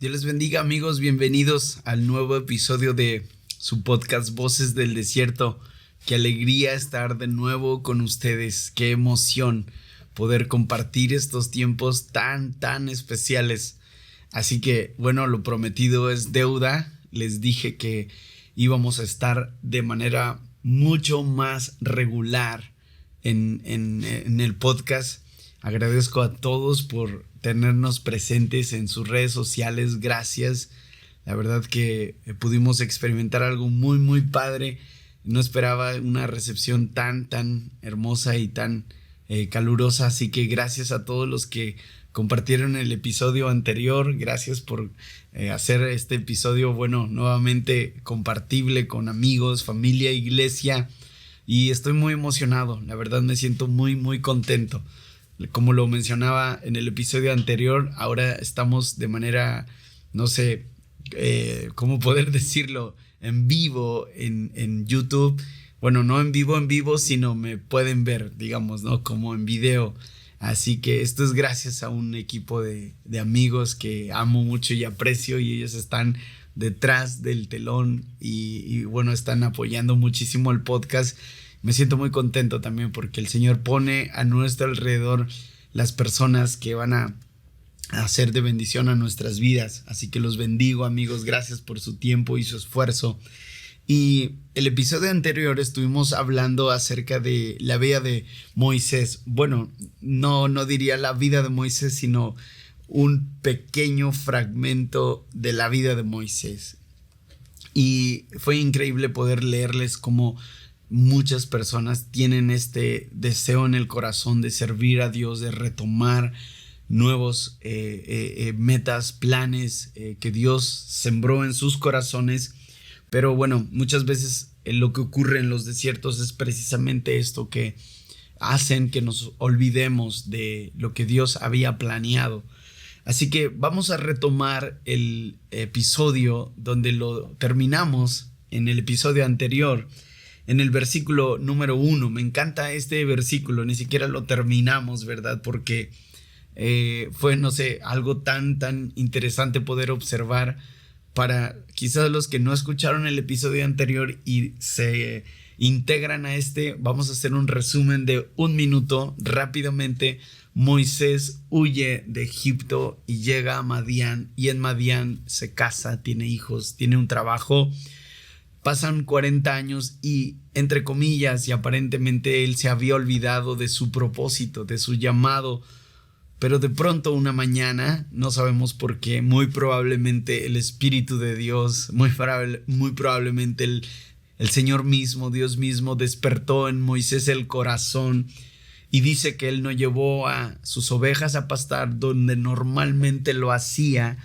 Dios les bendiga, amigos, bienvenidos al nuevo episodio de su podcast Voces del Desierto. Qué alegría estar de nuevo con ustedes, qué emoción poder compartir estos tiempos tan especiales. Así que, bueno, lo prometido es deuda. Les dije que íbamos a estar de manera mucho más regular en el podcast. Agradezco a todos por tenernos presentes en sus redes sociales. Gracias. La verdad que pudimos experimentar algo muy padre. No esperaba una recepción tan hermosa y tan calurosa. Así que gracias a todos los que compartieron el episodio anterior. Gracias por hacer este episodio, bueno, nuevamente compartible con amigos, familia, iglesia. Y estoy muy emocionado. La verdad me siento muy contento. Como lo mencionaba en el episodio anterior, ahora estamos de manera, no sé, cómo poder decirlo, en vivo en YouTube. Bueno, no en vivo, sino me pueden ver, digamos, ¿no? Como en video. Así que esto es gracias a un equipo de amigos que amo mucho y aprecio, y ellos están detrás del telón y bueno, están apoyando muchísimo el podcast. Me siento muy contento también porque el Señor pone a nuestro alrededor las personas que van a hacer de bendición a nuestras vidas. Así que los bendigo, amigos. Gracias por su tiempo y su esfuerzo. Y el episodio anterior estuvimos hablando acerca de la vida de Moisés. Bueno, no diría la vida de Moisés, sino un pequeño fragmento de la vida de Moisés. Y fue increíble poder leerles cómo muchas personas tienen este deseo en el corazón de servir a Dios, de retomar nuevos metas, planes que Dios sembró en sus corazones. Pero bueno, muchas veces lo que ocurre en los desiertos es precisamente esto, que hacen que nos olvidemos de lo que Dios había planeado. Así que vamos a retomar el episodio donde lo terminamos en el episodio anterior, en el versículo número 1. Me encanta este versículo, ni siquiera lo terminamos, ¿verdad? Porque fue, no sé, algo tan interesante poder observar. Para quizás los que no escucharon el episodio anterior y se integran a este, vamos a hacer un resumen de 1 minuto rápidamente. Moisés huye de Egipto y llega a Madián, y en Madián se casa, tiene hijos, tiene un trabajo. Pasan 40 años y, entre comillas, y aparentemente él se había olvidado de su propósito, de su llamado. Pero de pronto una mañana, no sabemos por qué, muy probablemente el Espíritu de Dios, muy probablemente el Señor mismo, Dios mismo, despertó en Moisés el corazón. Y dice que él no llevó a sus ovejas a pastar donde normalmente lo hacía,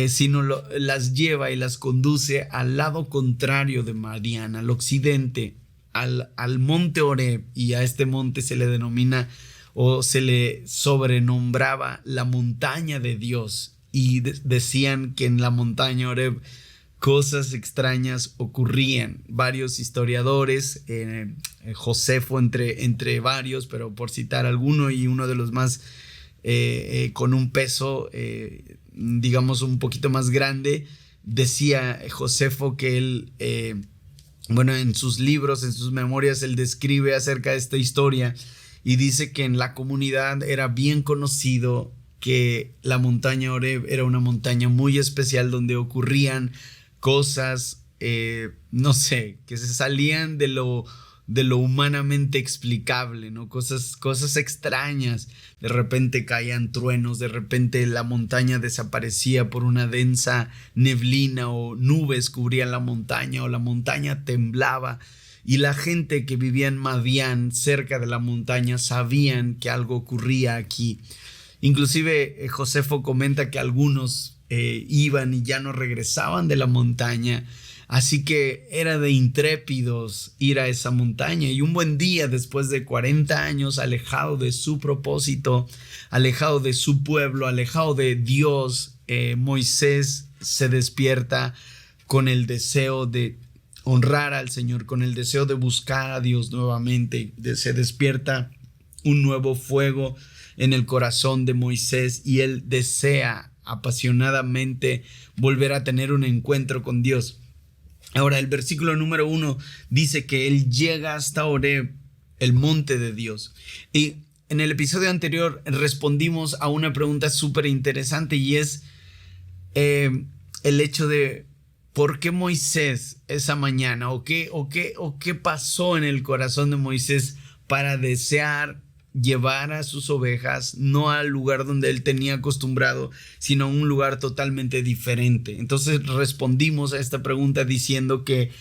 sino las lleva y las conduce al lado contrario de Madián, al occidente, al monte Horeb. Y a este monte se le denomina o se le sobrenombraba la montaña de Dios. Y decían que en la montaña Horeb cosas extrañas ocurrían. Varios historiadores, Josefo entre varios, pero por citar alguno, y uno de los más con un peso digamos un poquito más grande, decía Josefo que él, bueno, en sus libros, en sus memorias, él describe acerca de esta historia y dice que en la comunidad era bien conocido que la montaña Horeb era una montaña muy especial donde ocurrían cosas, no sé, que se salían de lo humanamente explicable, ¿no? Cosas extrañas. De repente caían truenos, de repente la montaña desaparecía por una densa neblina, o nubes cubrían la montaña, o la montaña temblaba. Y la gente que vivía en Madián, cerca de la montaña, sabían que algo ocurría aquí. Inclusive Josefo comenta que algunos iban y ya no regresaban de la montaña. Así que era de intrépidos ir a esa montaña. Y un buen día, después de 40 años, alejado de su propósito, alejado de su pueblo, alejado de Dios, Moisés se despierta con el deseo de honrar al Señor, con el deseo de buscar a Dios nuevamente. Se despierta un nuevo fuego en el corazón de Moisés y él desea apasionadamente volver a tener un encuentro con Dios. Ahora, el versículo número 1 dice que él llega hasta Horeb, el monte de Dios. Y en el episodio anterior respondimos a una pregunta súper interesante, y es el hecho de por qué Moisés esa mañana, o qué pasó en el corazón de Moisés para desear llevar a sus ovejas no al lugar donde él tenía acostumbrado, sino a un lugar totalmente diferente. Entonces respondimos a esta pregunta diciendo que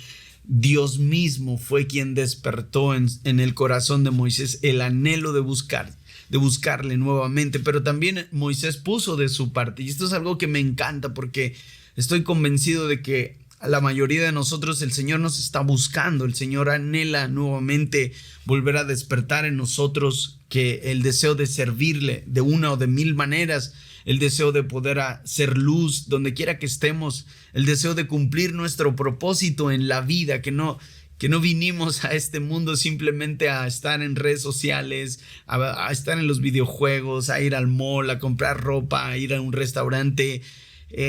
Dios mismo fue quien despertó en el corazón de Moisés el anhelo de buscarle nuevamente, pero también Moisés puso de su parte, y esto es algo que me encanta porque estoy convencido de que a la mayoría de nosotros el Señor nos está buscando. El Señor anhela nuevamente volver a despertar en nosotros que el deseo de servirle de una o de mil maneras, el deseo de poder hacer luz donde quiera que estemos, el deseo de cumplir nuestro propósito en la vida, que no vinimos a este mundo simplemente a estar en redes sociales, a estar en los videojuegos, a ir al mall, a comprar ropa, a ir a un restaurante,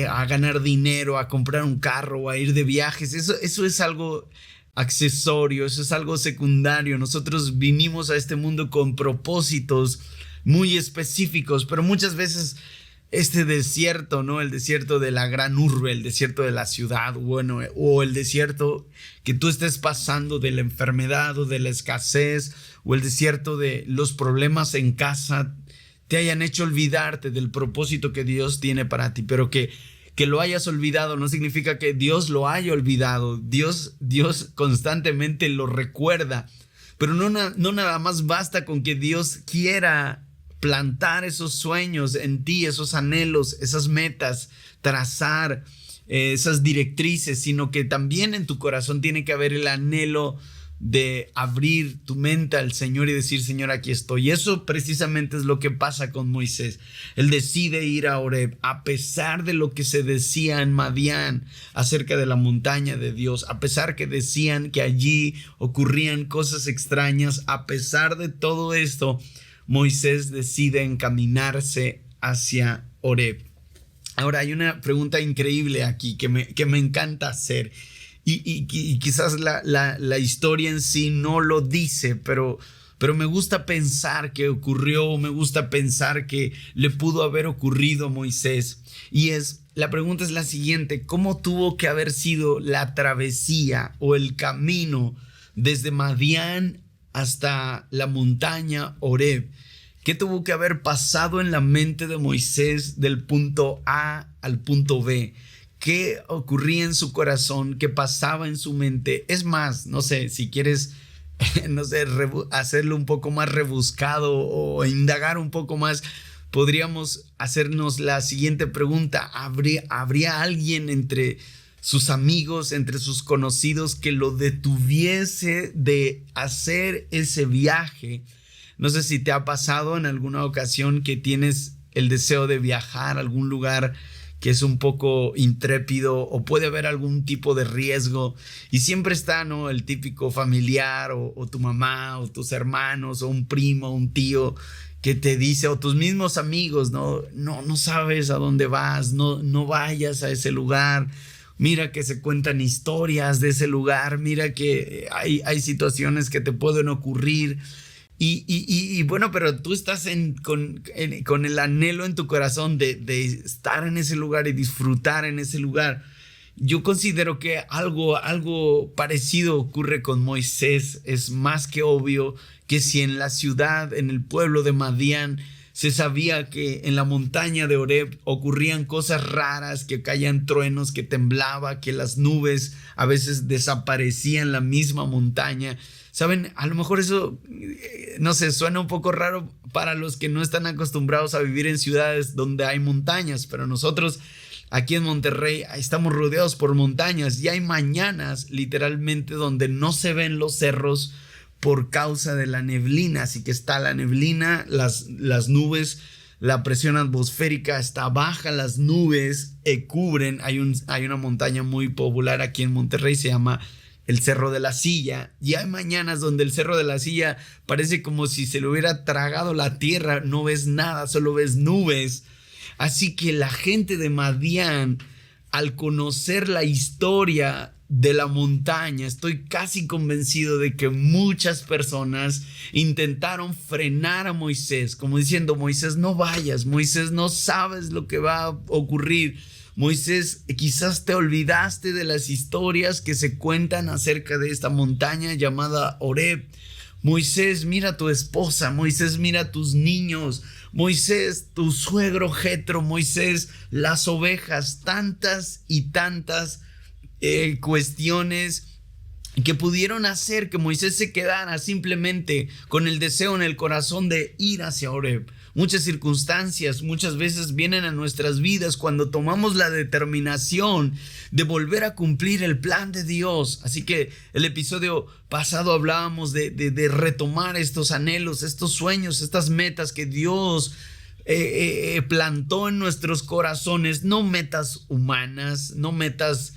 a ganar dinero, a comprar un carro, a ir de viajes. Eso es algo accesorio, eso es algo secundario. Nosotros vinimos a este mundo con propósitos muy específicos, pero muchas veces este desierto, ¿no? El desierto de la gran urbe, el desierto de la ciudad, bueno, o el desierto que tú estés pasando de la enfermedad o de la escasez, o el desierto de los problemas en casa, te hayan hecho olvidarte del propósito que Dios tiene para ti. Pero que lo hayas olvidado no significa que Dios lo haya olvidado. Dios constantemente lo recuerda, pero no nada más basta con que Dios quiera plantar esos sueños en ti, esos anhelos, esas metas, trazar esas directrices, sino que también en tu corazón tiene que haber el anhelo de abrir tu mente al Señor y decir: Señor, aquí estoy. Y eso precisamente es lo que pasa con Moisés. Él decide ir a Horeb a pesar de lo que se decía en Madián acerca de la montaña de Dios, a pesar que decían que allí ocurrían cosas extrañas. A pesar de todo esto, Moisés decide encaminarse hacia Horeb. Ahora, hay una pregunta increíble aquí que me encanta hacer. Y quizás la historia en sí no lo dice, pero me gusta pensar que ocurrió, me gusta pensar que le pudo haber ocurrido a Moisés. Y la pregunta es la siguiente: ¿cómo tuvo que haber sido la travesía o el camino desde Madián hasta la montaña Horeb? ¿Qué tuvo que haber pasado en la mente de Moisés del punto A al punto B? ¿Qué ocurría en su corazón? ¿Qué pasaba en su mente? Es más, no sé, si quieres, hacerlo un poco más rebuscado o indagar un poco más, podríamos hacernos la siguiente pregunta: ¿Habría alguien entre sus amigos, entre sus conocidos, que lo detuviese de hacer ese viaje? No sé si te ha pasado en alguna ocasión que tienes el deseo de viajar a algún lugar que es un poco intrépido o puede haber algún tipo de riesgo, y siempre está, ¿no?, el típico familiar o tu mamá o tus hermanos o un primo, un tío que te dice, o tus mismos amigos: no sabes a dónde vas, no vayas a ese lugar. Mira que se cuentan historias de ese lugar, mira que hay situaciones que te pueden ocurrir. Y bueno, pero tú estás con el anhelo en tu corazón de estar en ese lugar y disfrutar en ese lugar. Yo considero que algo parecido ocurre con Moisés. Es más que obvio que si en la ciudad, en el pueblo de Madián, se sabía que en la montaña de Horeb ocurrían cosas raras, que caían truenos, que temblaba, que las nubes a veces desaparecían en la misma montaña. ¿Saben? A lo mejor eso, no sé, suena un poco raro para los que no están acostumbrados a vivir en ciudades donde hay montañas, pero nosotros aquí en Monterrey estamos rodeados por montañas, y hay mañanas literalmente donde no se ven los cerros por causa de la neblina. Así que está la neblina, las nubes, la presión atmosférica está baja, las nubes cubren. Hay una montaña muy popular aquí en Monterrey, se llama el Cerro de la Silla, y hay mañanas donde el Cerro de la Silla parece como si se le hubiera tragado la tierra. No ves nada, solo ves nubes. Así que la gente de Madián, al conocer la historia de la montaña, estoy casi convencido de que muchas personas intentaron frenar a Moisés, como diciendo: Moisés, no vayas, Moisés, no sabes lo que va a ocurrir. Moisés, quizás te olvidaste de las historias que se cuentan acerca de esta montaña llamada Horeb. Moisés, mira a tu esposa. Moisés, mira a tus niños. Moisés, tu suegro Jetro. Moisés, las ovejas. Tantas y tantas cuestiones que pudieron hacer que Moisés se quedara simplemente con el deseo en el corazón de ir hacia Horeb. Muchas circunstancias muchas veces vienen a nuestras vidas cuando tomamos la determinación de volver a cumplir el plan de Dios. Así que el episodio pasado hablábamos de retomar estos anhelos, estos sueños, estas metas que Dios plantó en nuestros corazones. No metas humanas, no metas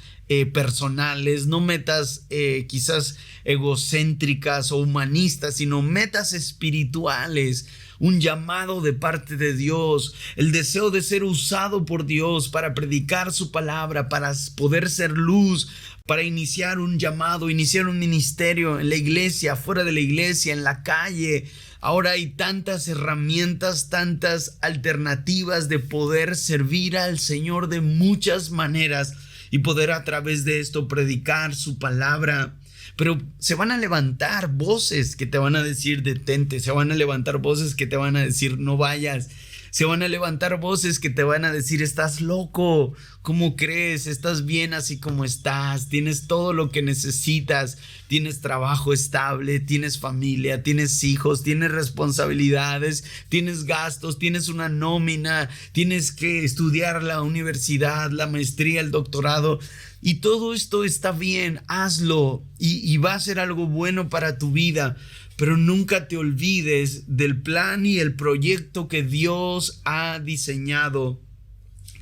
personales, no metas quizás egocéntricas o humanistas, sino metas espirituales. Un llamado de parte de Dios, el deseo de ser usado por Dios para predicar su palabra, para poder ser luz, para iniciar un llamado, iniciar un ministerio en la iglesia, fuera de la iglesia, en la calle. Ahora hay tantas herramientas, tantas alternativas de poder servir al Señor de muchas maneras y poder a través de esto predicar su palabra. Pero se van a levantar voces que te van a decir detente, se van a levantar voces que te van a decir no vayas, se van a levantar voces que te van a decir estás loco, ¿cómo crees? Estás bien así como estás, tienes todo lo que necesitas, tienes trabajo estable, tienes familia, tienes hijos, tienes responsabilidades, tienes gastos, tienes una nómina, tienes que estudiar la universidad, la maestría, el doctorado. Y todo esto está bien, hazlo y va a ser algo bueno para tu vida. Pero nunca te olvides del plan y el proyecto que Dios ha diseñado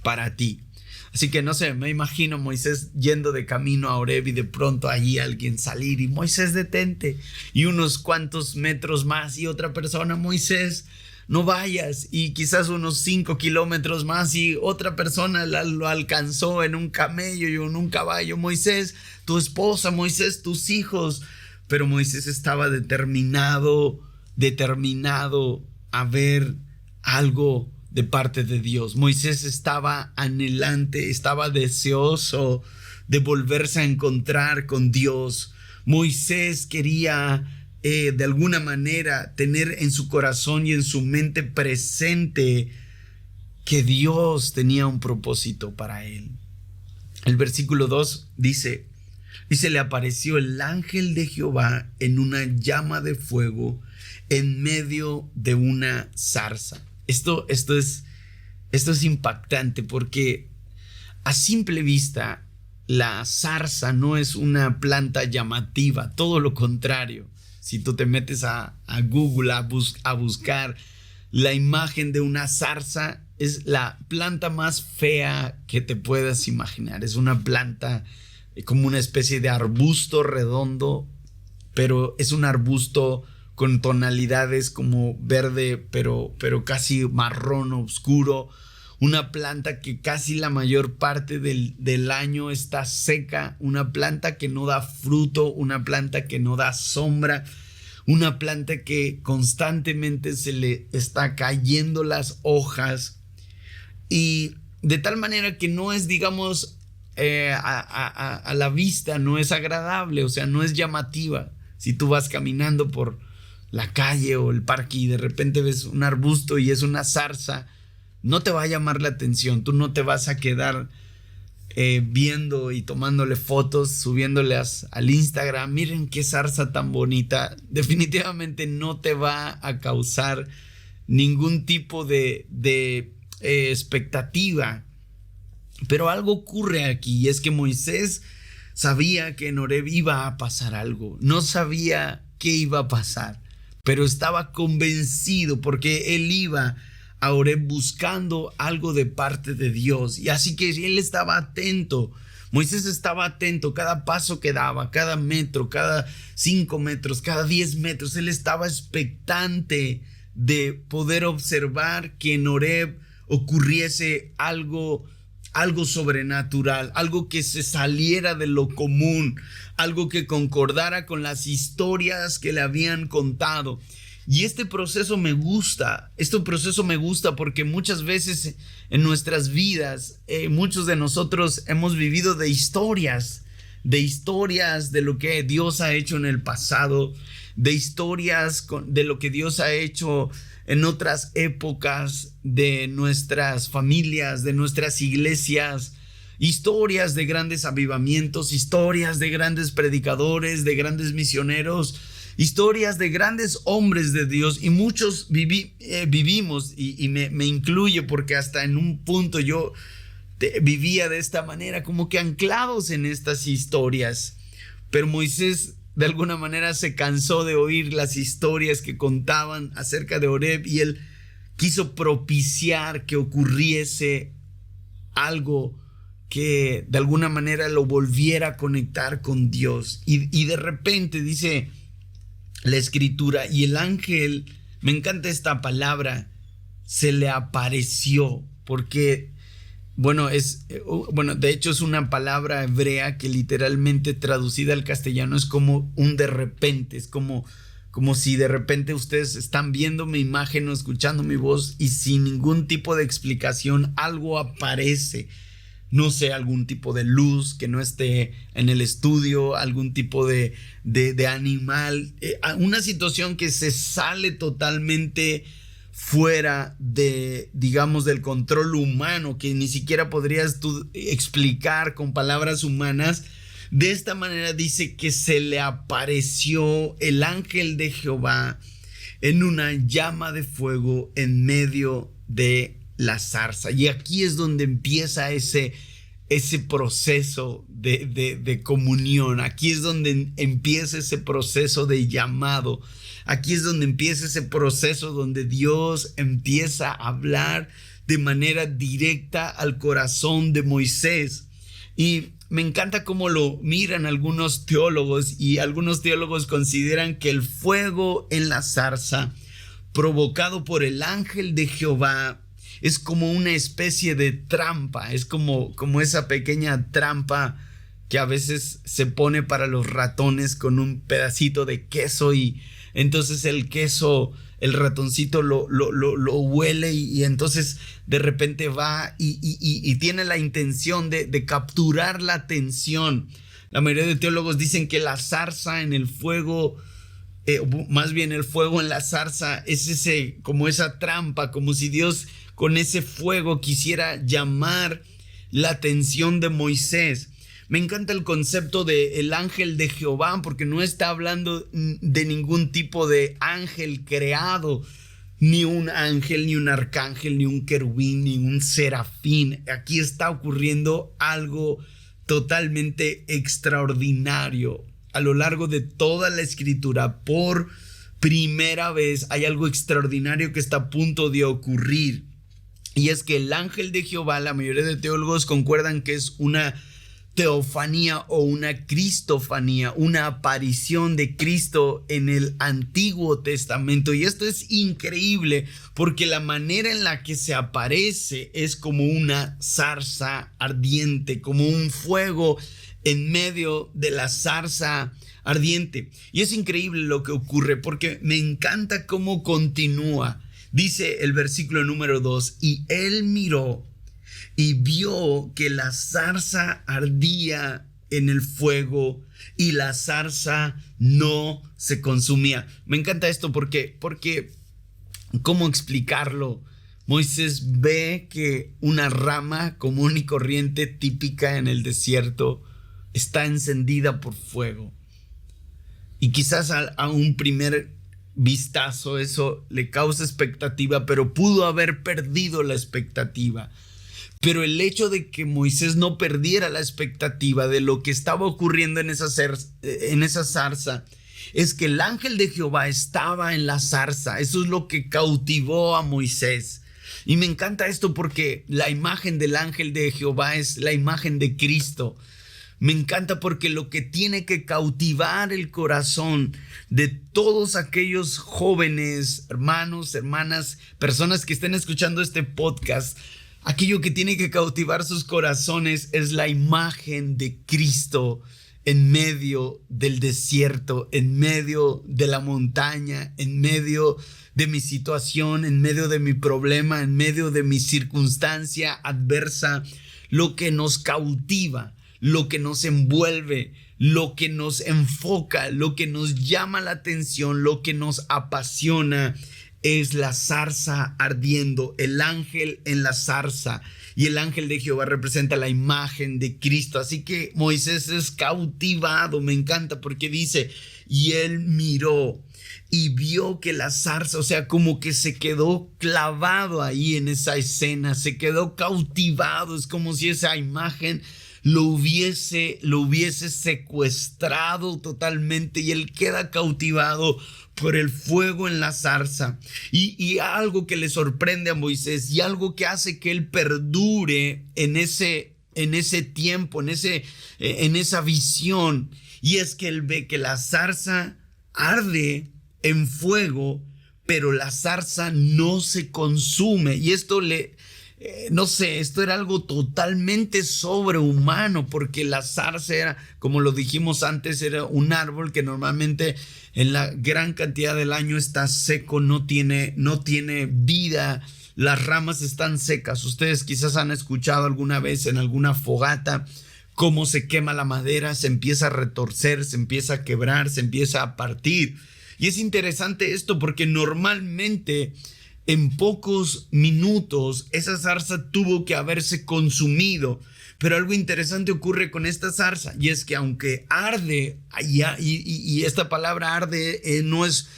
para ti. Así que no sé, me imagino Moisés yendo de camino a Horeb y de pronto allí alguien salir y Moisés detente. Y unos cuantos metros más y otra persona: Moisés, no vayas. Y quizás unos 5 kilómetros más y otra persona lo alcanzó en un camello y en un caballo: Moisés, tu esposa, Moisés, tus hijos. Pero Moisés estaba determinado a ver algo de parte de Dios. Moisés estaba anhelante, estaba deseoso de volverse a encontrar con Dios. Moisés quería de alguna manera tener en su corazón y en su mente presente que Dios tenía un propósito para él. El versículo 2 dice: y se le apareció el ángel de Jehová en una llama de fuego en medio de una zarza. Esto es impactante porque a simple vista la zarza no es una planta llamativa, todo lo contrario. Si tú te metes a Google a buscar la imagen de una zarza, es la planta más fea que te puedas imaginar. Es una planta como una especie de arbusto redondo, pero es un arbusto con tonalidades como verde, pero casi marrón oscuro. Una planta que casi la mayor parte del año está seca, una planta que no da fruto, una planta que no da sombra, una planta que constantemente se le está cayendo las hojas y de tal manera que no es, digamos, a la vista no es agradable, o sea, no es llamativa. Si tú vas caminando por la calle o el parque y de repente ves un arbusto y es una zarza, no te va a llamar la atención. Tú no te vas a quedar viendo y tomándole fotos, subiéndolas al Instagram. Miren qué zarza tan bonita. Definitivamente no te va a causar ningún tipo de expectativa. Pero algo ocurre aquí y es que Moisés sabía que en Horeb iba a pasar algo. No sabía qué iba a pasar, pero estaba convencido porque él iba a Horeb buscando algo de parte de Dios. Y así que él estaba atento. Moisés estaba atento cada paso que daba, cada metro, cada 5 metros, cada 10 metros. Él estaba expectante de poder observar que en Horeb ocurriese algo sobrenatural, algo que se saliera de lo común, algo que concordara con las historias que le habían contado. Y este proceso me gusta porque muchas veces en nuestras vidas, muchos de nosotros hemos vivido de historias de lo que Dios ha hecho en el pasado, de historias de lo que Dios ha hecho en otras épocas de nuestras familias, de nuestras iglesias, historias de grandes avivamientos, historias de grandes predicadores, de grandes misioneros, historias de grandes hombres de Dios, y muchos vivimos, y me incluyo porque hasta en un punto yo vivía de esta manera, como que anclados en estas historias. Pero Moisés de alguna manera se cansó de oír las historias que contaban acerca de Horeb, y él quiso propiciar que ocurriese algo que de alguna manera lo volviera a conectar con Dios. Y de repente dice la escritura, y el ángel, me encanta esta palabra, se le apareció, porque de hecho es una palabra hebrea que literalmente traducida al castellano es como un de repente, es como si de repente ustedes están viendo mi imagen o escuchando mi voz y sin ningún tipo de explicación algo aparece. No sé, algún tipo de luz que no esté en el estudio, algún tipo de animal, una situación que se sale totalmente fuera de, digamos, del control humano, que ni siquiera podrías tú explicar con palabras humanas. De esta manera dice que se le apareció el ángel de Jehová en una llama de fuego en medio de la zarza. Y aquí es donde empieza ese proceso de comunión. Aquí es donde empieza ese proceso de llamado. Aquí es donde empieza ese proceso donde Dios empieza a hablar de manera directa al corazón de Moisés. Y me encanta cómo lo miran algunos teólogos, y algunos teólogos consideran que el fuego en la zarza provocado por el ángel de Jehová es como una especie de trampa, es como esa pequeña trampa que a veces se pone para los ratones con un pedacito de queso, y entonces el queso, el ratoncito lo huele, y entonces de repente va y tiene la intención de capturar la atención. La mayoría de teólogos dicen que la zarza en el fuego, más bien el fuego en la zarza es como esa trampa, como si Dios con ese fuego quisiera llamar la atención de Moisés. Me encanta el concepto de el ángel de Jehová, porque no está hablando de ningún tipo de ángel creado, ni un ángel, ni un arcángel, ni un querubín, ni un serafín. Aquí está ocurriendo algo totalmente extraordinario. A lo largo de toda la escritura, por primera vez, hay algo extraordinario que está a punto de ocurrir. Y es que el ángel de Jehová, la mayoría de teólogos concuerdan que es una teofanía o una cristofanía, una aparición de Cristo en el Antiguo Testamento. Y esto es increíble porque la manera en la que se aparece es como una zarza ardiente, como un fuego en medio de la zarza ardiente. Y es increíble lo que ocurre porque me encanta cómo continúa. Dice el versículo número 2, y él miró y vio que la zarza ardía en el fuego y la zarza no se consumía. Me encanta esto porque ¿cómo explicarlo? Moisés ve que una rama común y corriente típica en el desierto está encendida por fuego. Y quizás a un primer vistazo eso le causa expectativa, pero pudo haber perdido la expectativa. Pero el hecho de que Moisés no perdiera la expectativa de lo que estaba ocurriendo en esa zarza es que el ángel de Jehová estaba en la zarza. Eso es lo que cautivó a Moisés. Y me encanta esto porque la imagen del ángel de Jehová es la imagen de Cristo. Me encanta porque lo que tiene que cautivar el corazón de todos aquellos jóvenes, hermanos, hermanas, personas que estén escuchando este podcast, aquello que tiene que cautivar sus corazones es la imagen de Cristo en medio del desierto, en medio de la montaña, en medio de mi situación, en medio de mi problema, en medio de mi circunstancia adversa. Lo que nos cautiva, lo que nos envuelve, lo que nos enfoca, lo que nos llama la atención, lo que nos apasiona es la zarza ardiendo, el ángel en la zarza. Y el ángel de Jehová representa la imagen de Cristo. Así que Moisés es cautivado. Me encanta porque dice, y él miró y vio que la zarza, o sea, como que se quedó clavado ahí en esa escena, se quedó cautivado. Es como si esa imagen lo hubiese secuestrado totalmente, y él queda cautivado por el fuego en la zarza. Y algo que le sorprende a Moisés, y algo que hace que él perdure en ese tiempo, en esa visión, y es que él ve que la zarza arde en fuego, pero la zarza no se consume. Y esto esto era algo totalmente sobrehumano, porque la zarza era, como lo dijimos antes, era un árbol que normalmente en la gran cantidad del año está seco, no tiene vida, las ramas están secas. Ustedes quizás han escuchado alguna vez en alguna fogata cómo se quema la madera, se empieza a retorcer, se empieza a quebrar, se empieza a partir. Y es interesante esto porque normalmente en pocos minutos esa zarza tuvo que haberse consumido. Pero algo interesante ocurre con esta zarza, y es que aunque arde, y esta palabra arde no es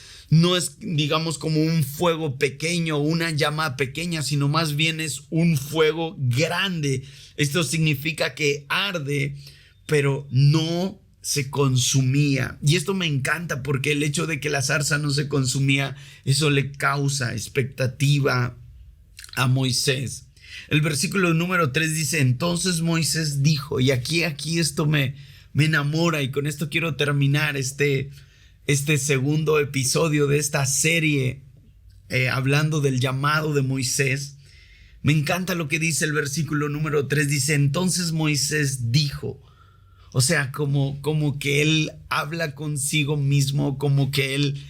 digamos como un fuego pequeño, una llama pequeña, sino más bien es un fuego grande. Esto significa que arde, pero no se consumía. Y esto me encanta porque el hecho de que la zarza no se consumía, eso le causa expectativa a Moisés. El versículo número 3 dice, entonces Moisés dijo, y aquí esto me enamora, y con esto quiero terminar este segundo episodio de esta serie, hablando del llamado de Moisés. Me encanta lo que dice el versículo número 3, dice, entonces Moisés dijo. O sea, como que él habla consigo mismo, como que él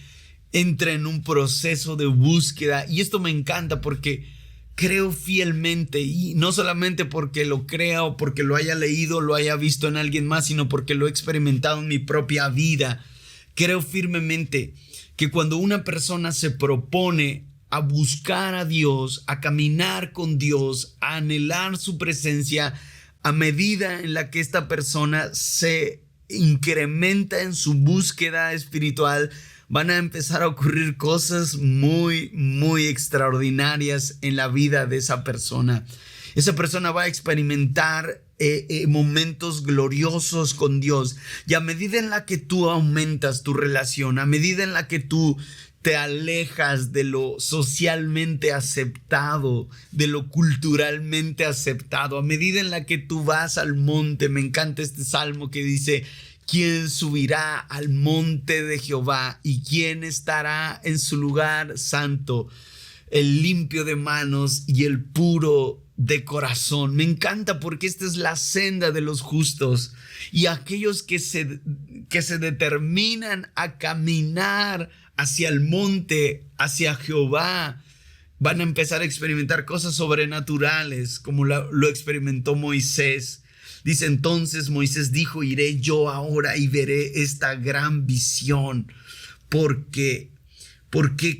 entra en un proceso de búsqueda. Y esto me encanta porque creo fielmente, y no solamente porque lo crea o porque lo haya leído, lo haya visto en alguien más, sino porque lo he experimentado en mi propia vida. Creo firmemente que cuando una persona se propone a buscar a Dios, a caminar con Dios, a anhelar su presencia, a medida en la que esta persona se incrementa en su búsqueda espiritual, van a empezar a ocurrir cosas muy, muy extraordinarias en la vida de esa persona. Esa persona va a experimentar momentos gloriosos con Dios. Y a medida en la que tú aumentas tu relación, a medida en la que tú te alejas de lo socialmente aceptado, de lo culturalmente aceptado, a medida en la que tú vas al monte, me encanta este salmo que dice, ¿quién subirá al monte de Jehová? ¿Y quién estará en su lugar santo? El limpio de manos y el puro de corazón. Me encanta porque esta es la senda de los justos, y aquellos que se determinan a caminar hacia el monte, hacia Jehová, van a empezar a experimentar cosas sobrenaturales, como lo experimentó Moisés. Dice, entonces Moisés dijo, iré yo ahora y veré esta gran visión. ¿Por qué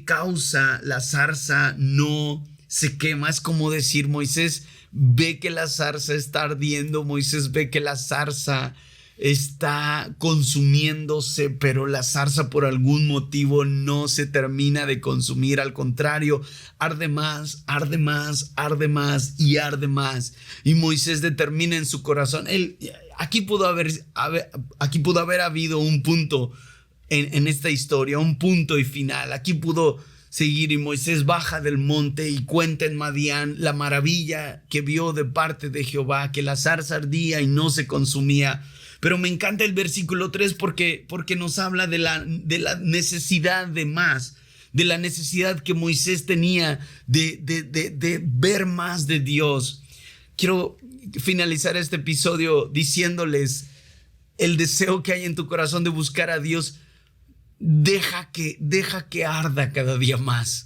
causa la zarza no se quema? Es como decir, Moisés ve que la zarza está ardiendo, Moisés ve que la zarza está consumiéndose, pero la zarza por algún motivo no se termina de consumir. Al contrario, arde más, arde más, arde más y arde más. Y Moisés determina en su corazón, aquí pudo haber habido un punto en esta historia, un punto y final. Aquí pudo seguir, y Moisés baja del monte y cuenta en Madián la maravilla que vio de parte de Jehová, que la zarza ardía y no se consumía. Pero me encanta el versículo 3 porque nos habla de la necesidad de más, de la necesidad que Moisés tenía de ver más de Dios. Quiero finalizar este episodio diciéndoles el deseo que hay en tu corazón de buscar a Dios. Deja que arda cada día más.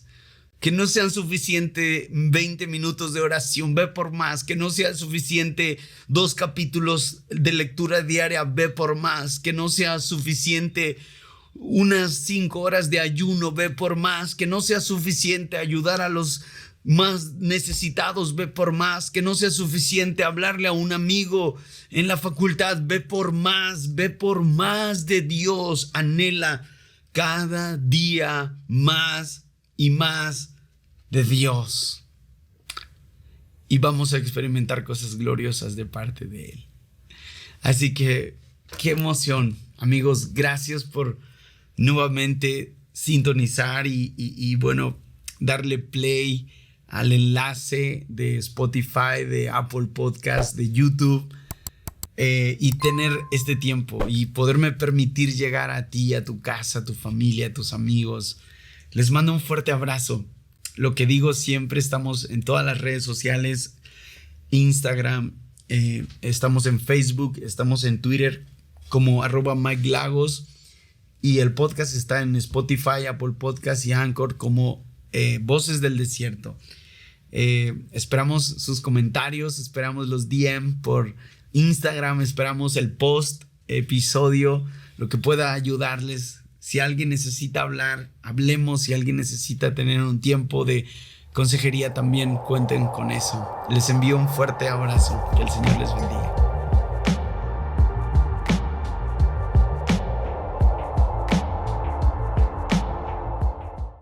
Que no sean suficiente 20 minutos de oración, ve por más. Que no sea suficiente 2 capítulos de lectura diaria, ve por más. Que no sea suficiente unas 5 horas de ayuno, ve por más. Que no sea suficiente ayudar a los más necesitados, ve por más. Que no sea suficiente hablarle a un amigo en la facultad, ve por más de Dios. Anhela cada día más y más de Dios, y vamos a experimentar cosas gloriosas de parte de Él. Así que qué emoción, amigos. Gracias por nuevamente sintonizar y bueno, darle play al enlace de Spotify, de Apple Podcast, de YouTube, y tener este tiempo y poderme permitir llegar a ti, a tu casa, a tu familia, a tus amigos. Les mando un fuerte abrazo. Lo que digo siempre, estamos en todas las redes sociales, Instagram, estamos en Facebook, estamos en Twitter como @MikeLagos, y el podcast está en Spotify, Apple Podcast y Anchor como Voces del Desierto. Esperamos sus comentarios, esperamos los DM por Instagram, esperamos el post episodio, lo que pueda ayudarles. Si alguien necesita hablar, hablemos. Si alguien necesita tener un tiempo de consejería, también cuenten con eso. Les envío un fuerte abrazo. Que el Señor les bendiga.